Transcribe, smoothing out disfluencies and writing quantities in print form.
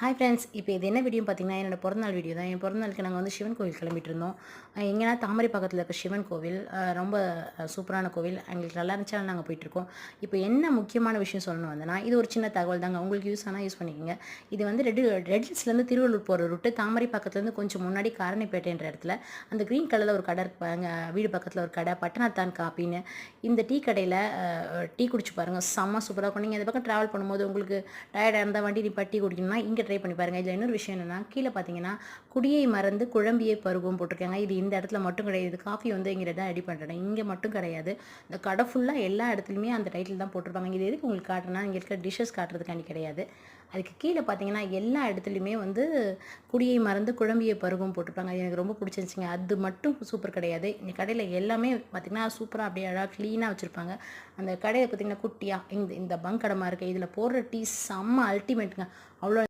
Hi friends, இப்போ இது என்ன வீடியோன்னு பார்த்தீங்கன்னா, என்னோட பிறந்தநாள் வீடியோ தான். என் பிறந்தநாளுக்கு நாங்கள் வந்து சிவன் கோவில் கிளம்பிட்டு இருந்தோம். எங்கன்னா தாமரை பக்கத்தில் இருக்க சிவன் கோவில் ரொம்ப சூப்பரான கோவில். எங்களுக்கு நல்லா இருந்துச்சாலும் நாங்கள் போயிட்டுருக்கோம். இப்போ என்ன முக்கியமான விஷயம் சொல்லணும் வந்தேன்னா, இது ஒரு சின்ன தகவல் தாங்க. உங்களுக்கு யூஸ் ஆனால் யூஸ் பண்ணிக்கோங்க. இது வந்து ரெட்டில்ஸ்லேருந்து திருவள்ளூர் போகிற ரூட்டு. தாமரை பக்கத்துலேருந்து கொஞ்சம் முன்னாடி காரணிப்பேட்டைன்ற இடத்துல அந்த க்ரீன் கலரில் ஒரு கடை இருப்பாங்க. வீடு பக்கத்தில் ஒரு கடை பட்டணத்தான் காப்பின்னு. இந்த டீ கடையில் டீ குடிச்சு பாருங்கள், செம்ம சூப்பராக இருக்கும். நீங்கள் அந்த பக்கம் ட்ராவல் பண்ணும்போது உங்களுக்கு டயர்டாக இருந்தால் வண்டி நிப்பாட்டி டீ குடிக்கணும்னா இங்கே ட்ரை பண்ணி பாருங்கள். இதில் இன்னொரு விஷயம் என்னென்னா, கீழே பார்த்தீங்கன்னா குடியை மறந்து குழம்பியை பருவம் போட்டிருக்காங்க. இது இந்த இடத்துல மட்டும் கிடையாது. காஃபி வந்து இங்கே தான் ரெடி பண்ணுறேன், இங்கே மட்டும் கிடையாது. இந்த கடை ஃபுல்லாக எல்லா இடத்துலையுமே அந்த டைட்டில் தான் போட்டிருப்பாங்க. இது எதுக்கு உங்களுக்கு காட்டுறேன்னா, இங்கே இருக்க டிஷ்ஷஸ் காட்டுறதுக்காண்டி கிடையாது. அதுக்கு கீழே பார்த்தீங்கன்னா எல்லா இடத்துலையுமே வந்து குடியை மறந்து குழம்பியை பருவம் போட்டிருப்பாங்க. எனக்கு ரொம்ப பிடிச்சிருந்துச்சிங்க. அது மட்டும் சூப்பர் கிடையாது. இந்த கடையில் எல்லாமே பார்த்திங்கன்னா சூப்பராக அப்படியே அழகாக க்ளீனாக வச்சுருப்பாங்க. அந்த கடையில் பார்த்திங்கன்னா குட்டியாக இந்த பங்க் கடமாக இருக்குது. இதில் போடுற டீ செம்ம அல்டிமேட்டுங்க. அவ்வளோ